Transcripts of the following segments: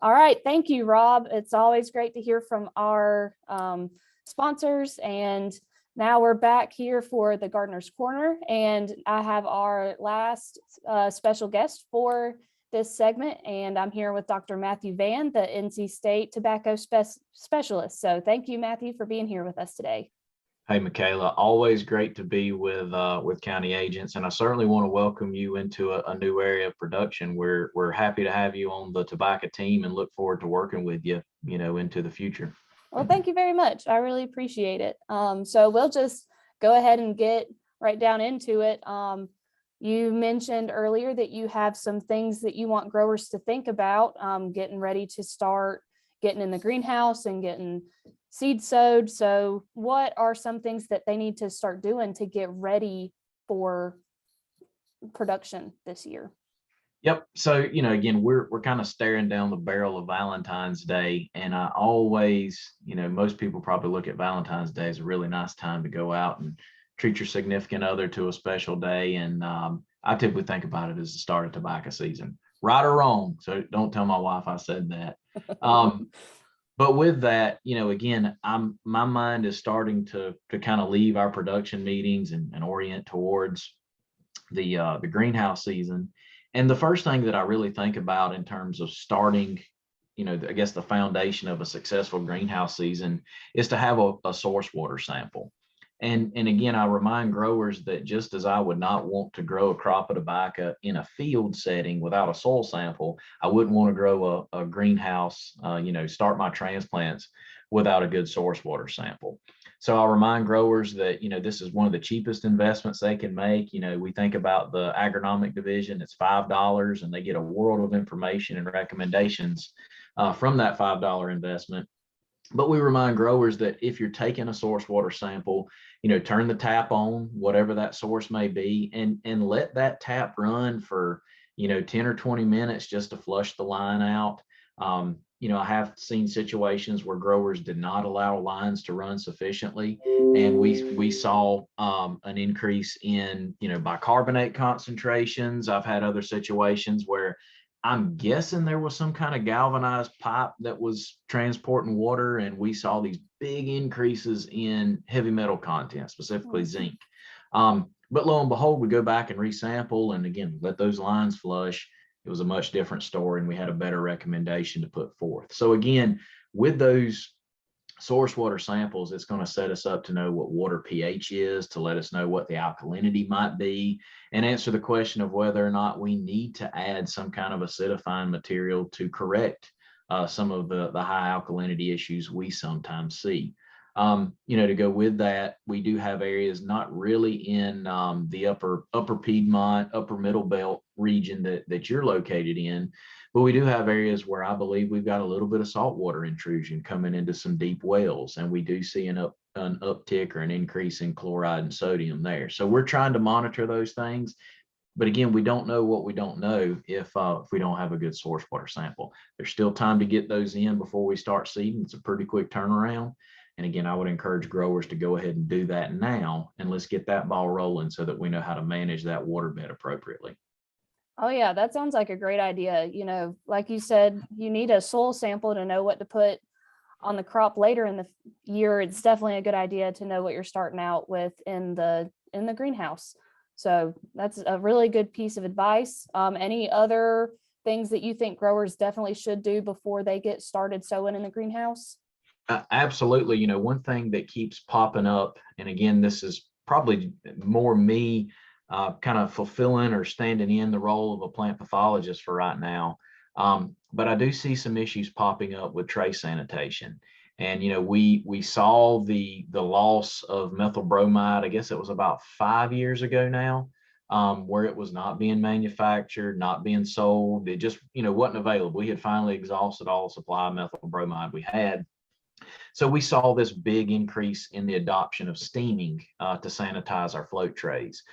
All right. Thank you, Rob. It's always great to hear from our sponsors. And now we're back here for the Gardener's Corner. And I have our last special guest for this segment. And I'm here with Dr. Matthew Vann, the NC State Tobacco Specialist. So thank you, Matthew, for being here with us today. Hey, Michaela, always great to be with county agents, and I certainly want to welcome you into a new area of production. We're happy to have you on the tobacco team and look forward to working with you, into the future. Well, thank you very much. I really appreciate it. So we'll just go ahead and get right down into it. You mentioned earlier that you have some things that you want growers to think about getting ready to start getting in the greenhouse and getting seed sowed. So what are some things that they need to start doing to get ready for production this year? Yep. So, again, we're kind of staring down the barrel of Valentine's Day. And I always, most people probably look at Valentine's Day as a really nice time to go out and treat your significant other to a special day. And I typically think about it as the start of tobacco season, right or wrong. So don't tell my wife I said that. But with that, again, my mind is starting to kind of leave our production meetings and orient towards the greenhouse season. And the first thing that I really think about in terms of starting, I guess the foundation of a successful greenhouse season is to have a source water sample. And again, I remind growers that just as I would not want to grow a crop of tobacco in a field setting without a soil sample, I wouldn't want to grow a greenhouse, start my transplants without a good source water sample. So I'll remind growers that, this is one of the cheapest investments they can make. We think about the agronomic division, it's $5 and they get a world of information and recommendations from that $5 investment. But we remind growers that if you're taking a source water sample, turn the tap on, whatever that source may be, and let that tap run for, 10 or 20 minutes just to flush the line out. I have seen situations where growers did not allow lines to run sufficiently, and we saw an increase in, bicarbonate concentrations. I've had other situations where I'm guessing there was some kind of galvanized pipe that was transporting water, and we saw these big increases in heavy metal content, specifically zinc. But lo and behold, we go back and resample, and again, let those lines flush. It was a much different story, and we had a better recommendation to put forth. So again, with those source water samples, it's going to set us up to know what water pH is, to let us know what the alkalinity might be, and answer the question of whether or not we need to add some kind of acidifying material to correct some of the high alkalinity issues we sometimes see. To go with that, we do have areas not really in the upper Piedmont, upper Middle Belt region that you're located in, but we do have areas where I believe we've got a little bit of saltwater intrusion coming into some deep wells, and we do see an uptick or an increase in chloride and sodium there. So we're trying to monitor those things. But again, we don't know what we don't know if we don't have a good source water sample. There's still time to get those in before we start seeding. It's a pretty quick turnaround. And again, I would encourage growers to go ahead and do that now, and let's get that ball rolling so that we know how to manage that water bed appropriately. Oh yeah, that sounds like a great idea. Like you said, you need a soil sample to know what to put on the crop later in the year. It's definitely a good idea to know what you're starting out with in the greenhouse. So that's a really good piece of advice. Any other things that you think growers definitely should do before they get started sowing in the greenhouse? Absolutely. One thing that keeps popping up, and again, this is probably more me kind of fulfilling or standing in the role of a plant pathologist for right now. But I do see some issues popping up with trace sanitation. And, we saw the loss of methyl bromide, I guess it was about 5 years ago now, where it was not being manufactured, not being sold. It just, wasn't available. We had finally exhausted all the supply of methyl bromide we had. So we saw this big increase in the adoption of steaming to sanitize our float trays.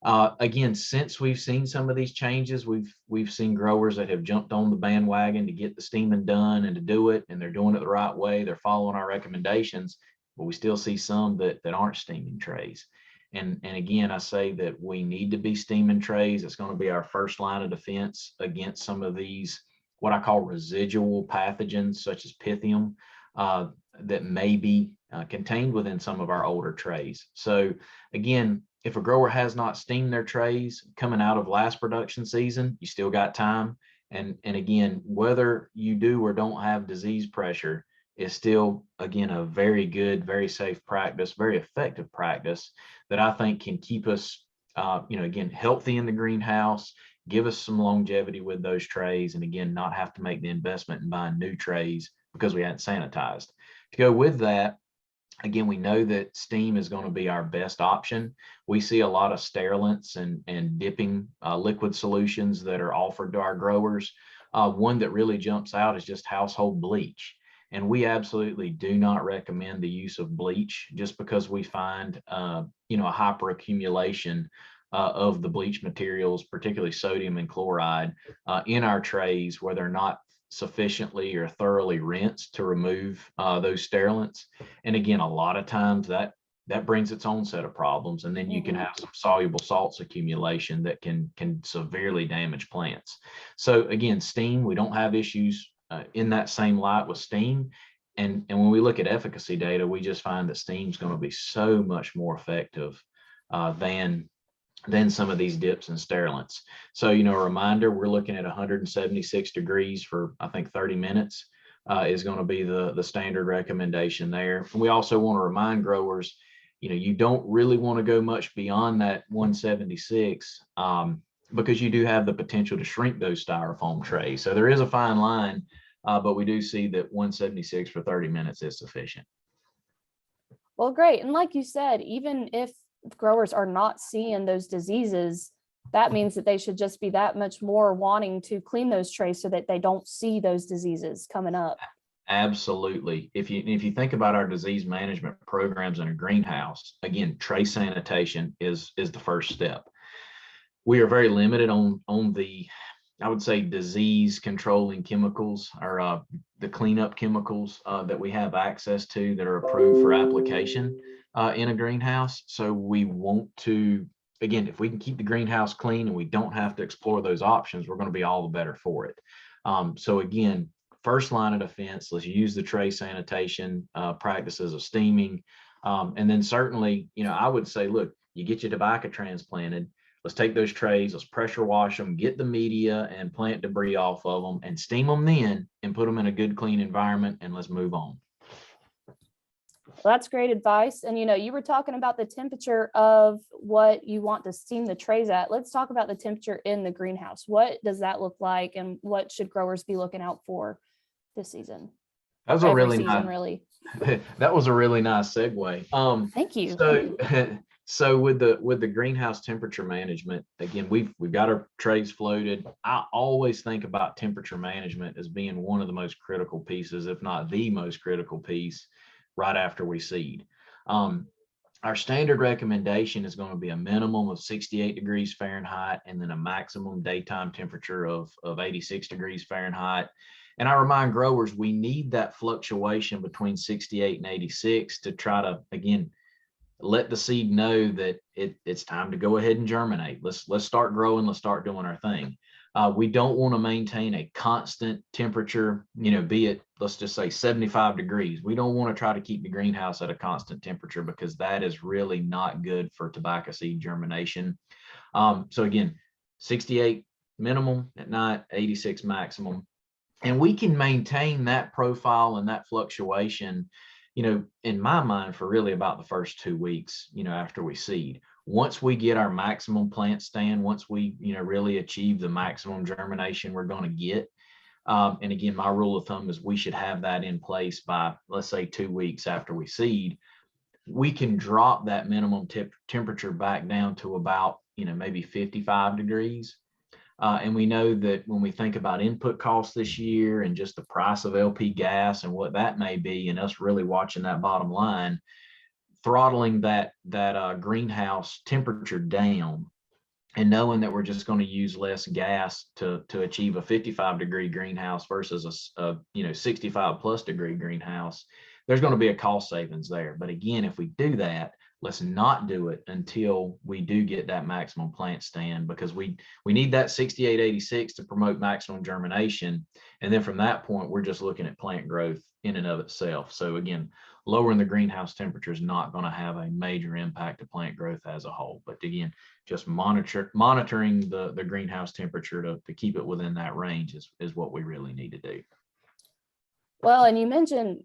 Again, since we've seen some of these changes, we've seen growers that have jumped on the bandwagon to get the steaming done and to do it, and they're doing it the right way. They're following our recommendations, but we still see some that aren't steaming trays. And again, I say that we need to be steaming trays. It's going to be our first line of defense against some of these what I call residual pathogens, such as Pythium, that may be contained within some of our older trays. So again, if a grower has not steamed their trays coming out of last production season, you still got time. And again, whether you do or don't have disease pressure is still, again, a very good, very safe practice, very effective practice that I think can keep us, again, healthy in the greenhouse, give us some longevity with those trays, and again, not have to make the investment in buying new trays because we hadn't sanitized. To go with that, again, we know that steam is going to be our best option. We see a lot of sterilants and dipping liquid solutions that are offered to our growers. One that really jumps out is just household bleach. And we absolutely do not recommend the use of bleach just because we find, a hyperaccumulation of the bleach materials, particularly sodium and chloride, in our trays where they're not sufficiently or thoroughly rinsed to remove those sterilants. And again, a lot of times that brings its own set of problems. And then you can have some soluble salts accumulation that can severely damage plants. So again, steam, we don't have issues in that same light with steam. And when we look at efficacy data, we just find that steam is going to be so much more effective than some of these dips and sterilants. So, a reminder, we're looking at 176 degrees for, I think, 30 minutes is going to be the standard recommendation there. And we also want to remind growers, you don't really want to go much beyond that 176 because you do have the potential to shrink those styrofoam trays. So there is a fine line, but we do see that 176 for 30 minutes is sufficient. Well, great. And like you said, even if growers are not seeing those diseases, that means that they should just be that much more wanting to clean those trays so that they don't see those diseases coming up. Absolutely. If you think about our disease management programs in a greenhouse, again, tray sanitation is the first step. We are very limited on the, I would say, disease controlling chemicals or the cleanup chemicals that we have access to that are approved for application in a greenhouse. So we want to, again, if we can keep the greenhouse clean and we don't have to explore those options, we're going to be all the better for it. So again, first line of defense, let's use the tray sanitation practices of steaming. And then certainly, I would say, look, you get your tobacco transplanted, let's take those trays, let's pressure wash them, get the media and plant debris off of them and steam them then and put them in a good, clean environment, and let's move on. Well, that's great advice. And, you were talking about the temperature of what you want to steam the trays at. Let's talk about the temperature in the greenhouse. What does that look like, and what should growers be looking out for this season? That was a really nice, that was a really nice segue. Thank you. So with the greenhouse temperature management, again, we've got our trays floated. I always think about temperature management as being one of the most critical pieces, if not the most critical piece, right after we seed. Our standard recommendation is going to be a minimum of 68 degrees Fahrenheit and then a maximum daytime temperature of 86 degrees Fahrenheit. And I remind growers, we need that fluctuation between 68 and 86 to try to, again, let the seed know that it's time to go ahead and germinate. Let's start growing. Let's start doing our thing. We don't want to maintain a constant temperature, be it, let's just say 75 degrees. We don't want to try to keep the greenhouse at a constant temperature because that is really not good for tobacco seed germination. So again, 68 minimum at night, 86 maximum. And we can maintain that profile and that fluctuation, in my mind, for really about the first 2 weeks, after we seed. Once we get our maximum plant stand, once we, really achieve the maximum germination we're going to get. And again, my rule of thumb is we should have that in place by, let's say, 2 weeks after we seed. We can drop that minimum temperature back down to about, maybe 55 degrees. And we know that when we think about input costs this year and just the price of LP gas and what that may be, and us really watching that bottom line, throttling that greenhouse temperature down and knowing that we're just going to use less gas to achieve a 55 degree greenhouse versus a 65 plus degree greenhouse, there's going to be a cost savings there. But again, if we do that, let's not do it until we do get that maximum plant stand, because we need that 6886 to promote maximum germination. And then from that point, we're just looking at plant growth in and of itself. So again, lowering the greenhouse temperature is not going to have a major impact to plant growth as a whole. But again, just monitoring the greenhouse temperature to keep it within that range is what we really need to do. Well, and you mentioned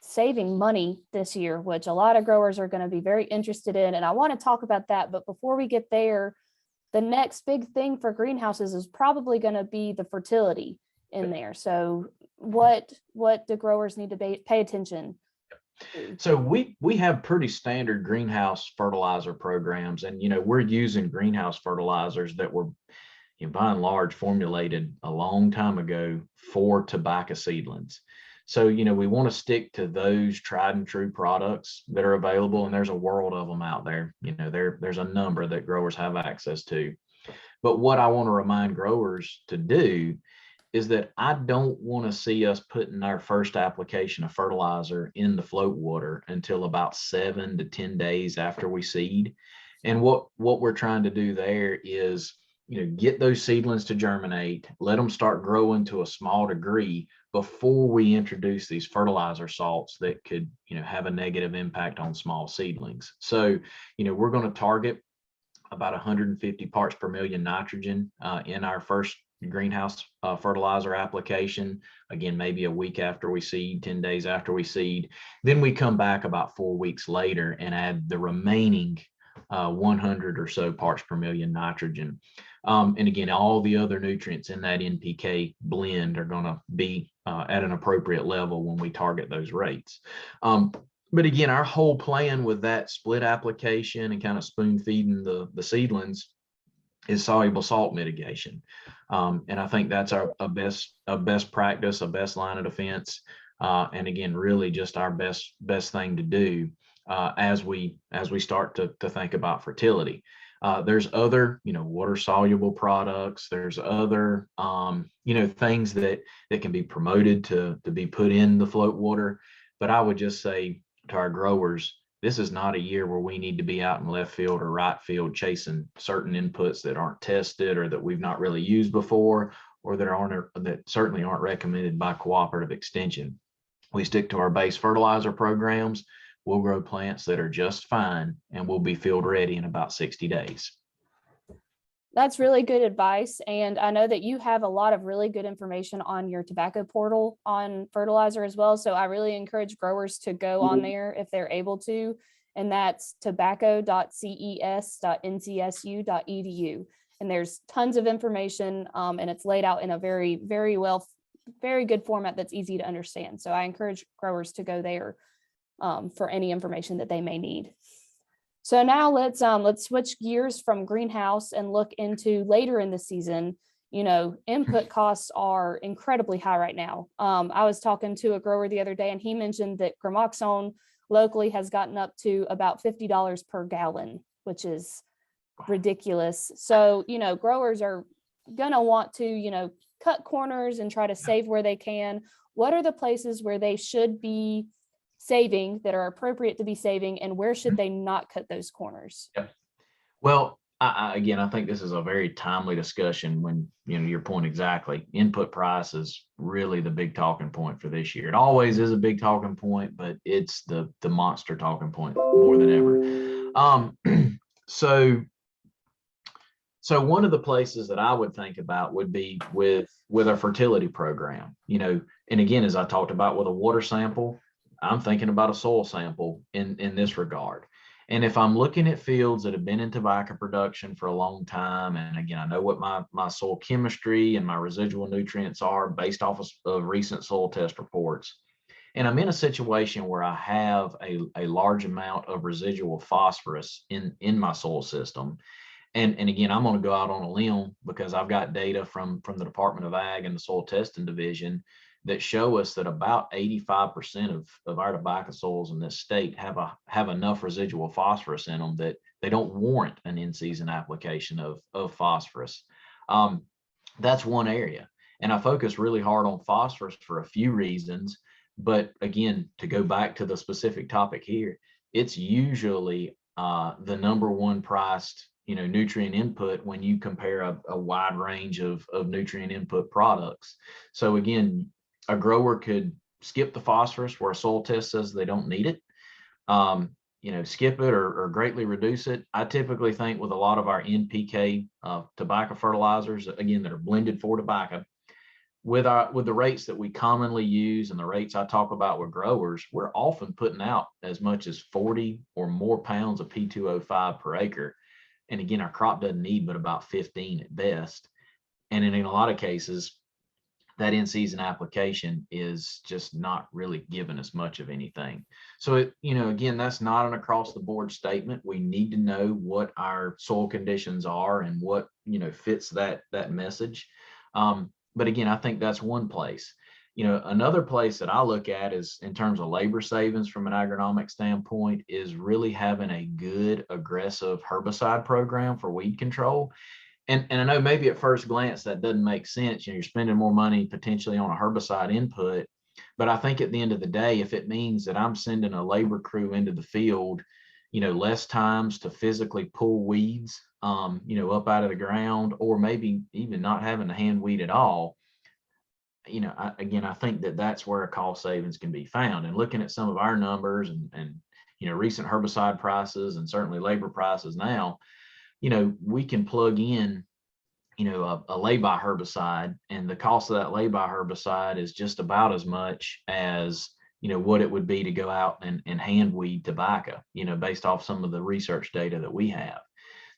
saving money this year, which a lot of growers are going to be very interested in. And I want to talk about that. But before we get there, the next big thing for greenhouses is probably going to be the fertility in there. So what do growers need to pay attention to? So we have pretty standard greenhouse fertilizer programs, and we're using greenhouse fertilizers that were by and large formulated a long time ago for tobacco seedlings. So, we want to stick to those tried and true products that are available, and there's a world of them out there. There's a number that growers have access to. But what I want to remind growers to do is that I don't want to see us putting our first application of fertilizer in the float water until about 7 to 10 days after we seed. And what we're trying to do there is, get those seedlings to germinate, let them start growing to a small degree before we introduce these fertilizer salts that could, have a negative impact on small seedlings. So, we're going to target about 150 parts per million nitrogen in our first greenhouse fertilizer application. Again, maybe a week after we seed, 10 days after we seed. Then we come back about 4 weeks later and add the remaining 100 or so parts per million nitrogen. And again, all the other nutrients in that NPK blend are going to be at an appropriate level when we target those rates. But again, our whole plan with that split application and kind of spoon feeding the seedlings is soluble salt mitigation. And I think that's a best practice, a best line of defense. And again, really just our best thing to do as we start to think about fertility. There's other, water soluble products. There's other, things that can be promoted to be put in the float water. But I would just say to our growers, this is not a year where we need to be out in left field or right field chasing certain inputs that aren't tested or that we've not really used before, or that certainly aren't recommended by cooperative extension. We stick to our base fertilizer programs. We'll grow plants that are just fine, and we'll be field ready in about 60 days. That's really good advice. And I know that you have a lot of really good information on your tobacco portal on fertilizer as well. So I really encourage growers to go on there if they're able to. And that's tobacco.ces.ncsu.edu. And there's tons of information and it's laid out in a very, very good format that's easy to understand. So I encourage growers to go there for any information that they may need. So now let's switch gears from greenhouse and look into later in the season. Input costs are incredibly high right now. I was talking to a grower the other day, and he mentioned that Gramoxone locally has gotten up to about $50 per gallon, which is ridiculous. So, growers are gonna want to, cut corners and try to save where they can. What are the places where they should be saving that are appropriate to be saving, and where should they not cut those corners? Yeah. Well, I think this is a very timely discussion when, your point exactly. Input price is really the big talking point for this year. It always is a big talking point, but it's the monster talking point more than ever. So one of the places that I would think about would be with a fertility program, and again, as I talked about with a water sample, I'm thinking about a soil sample in this regard. And if I'm looking at fields that have been in tobacco production for a long time, and again, I know what my soil chemistry and my residual nutrients are based off of recent soil test reports, and I'm in a situation where I have a large amount of residual phosphorus in my soil system. And again, I'm going to go out on a limb because I've got data from the Department of Ag and the Soil Testing Division that show us that about 85% of our tobacco soils in this state have enough residual phosphorus in them that they don't warrant an in-season application of phosphorus. That's one area. And I focus really hard on phosphorus for a few reasons. But again, to go back to the specific topic here, it's usually the number one priced, nutrient input when you compare a wide range of nutrient input products. So again, a grower could skip the phosphorus where a soil test says they don't need it. Skip it or greatly reduce it. I typically think with a lot of our NPK tobacco fertilizers, again, that are blended for tobacco, with the rates that we commonly use and the rates I talk about with growers, we're often putting out as much as 40 or more pounds of P2O5 per acre. And again, our crop doesn't need but about 15 at best. And in a lot of cases, that in-season application is just not really giving us much of anything. So again, that's not an across-the-board statement. We need to know what our soil conditions are and what fits that message. But again, I think that's one place. Another place that I look at is in terms of labor savings from an agronomic standpoint is really having a good aggressive herbicide program for weed control. And I know maybe at first glance that doesn't make sense. You're spending more money potentially on a herbicide input, but I think at the end of the day, if it means that I'm sending a labor crew into the field, less times to physically pull weeds, up out of the ground, or maybe even not having to hand weed at all, I think that that's where a cost savings can be found. And looking at some of our numbers and recent herbicide prices and certainly labor prices now, we can plug in, a lay-by herbicide, and the cost of that lay-by herbicide is just about as much as, what it would be to go out and hand weed tobacco, based off some of the research data that we have.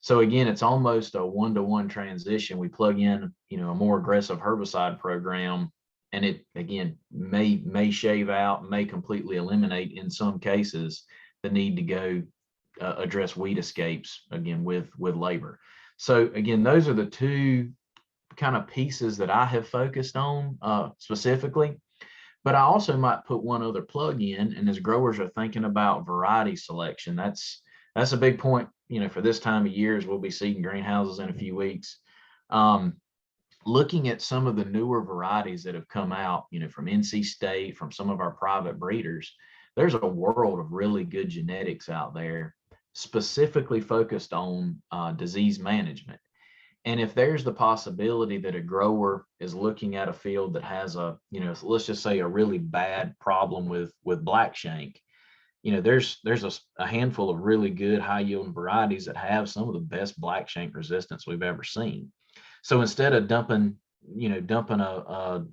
So again, it's almost a one-to-one transition. We plug in, a more aggressive herbicide program, and it again may shave out, may completely eliminate in some cases the need to go address weed escapes again with labor. So again, those are the two kind of pieces that I have focused on specifically. But I also might put one other plug in, and as growers are thinking about variety selection, that's a big point, for this time of year, as we'll be seeding greenhouses in a few weeks. Looking at some of the newer varieties that have come out, from NC State, from some of our private breeders, there's a world of really good genetics out there specifically focused on disease management. And if there's the possibility that a grower is looking at a field that has let's just say a really bad problem with black shank, there's a handful of really good high yielding varieties that have some of the best black shank resistance we've ever seen. So instead of dumping multiple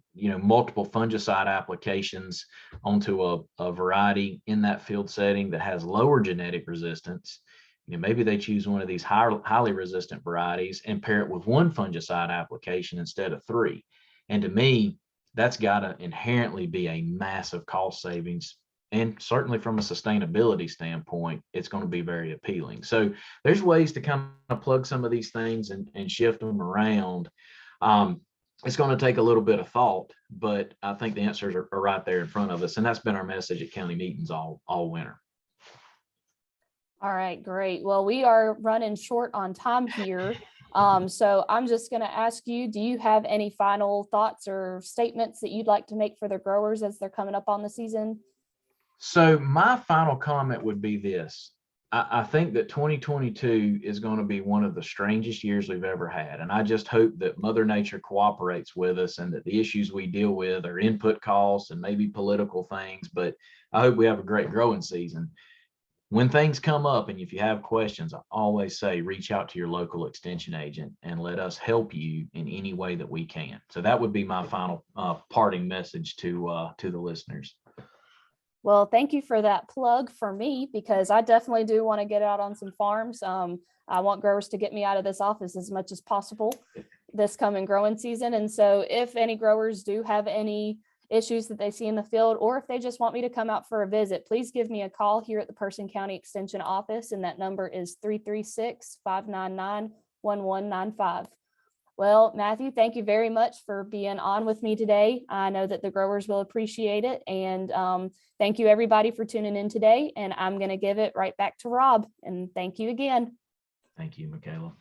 fungicide applications onto a variety in that field setting that has lower genetic resistance, maybe they choose one of these highly resistant varieties and pair it with one fungicide application instead of 3. And to me, that's got to inherently be a massive cost savings. And certainly from a sustainability standpoint, it's going to be very appealing. So there's ways to kind of plug some of these things and shift them around. It's going to take a little bit of thought, but I think the answers are right there in front of us. And that's been our message at county meetings all winter. All right, great. Well, we are running short on time here. So I'm just going to ask you, do you have any final thoughts or statements that you'd like to make for the growers as they're coming up on the season? So my final comment would be this. I think that 2022 is going to be one of the strangest years we've ever had. And I just hope that Mother Nature cooperates with us and that the issues we deal with are input costs and maybe political things. But I hope we have a great growing season. When things come up and if you have questions, I always say reach out to your local extension agent and let us help you in any way that we can. So that would be my final parting message to the listeners. Well, thank you for that plug for me, because I definitely do want to get out on some farms. I want growers to get me out of this office as much as possible this coming growing season. And so if any growers do have any issues that they see in the field, or if they just want me to come out for a visit, please give me a call here at the Person County Extension office. And that number is 336-599-1195. Well, Matthew, thank you very much for being on with me today. I know that the growers will appreciate it. And thank you everybody for tuning in today. And I'm going to give it right back to Rob. And thank you again. Thank you, Michaela.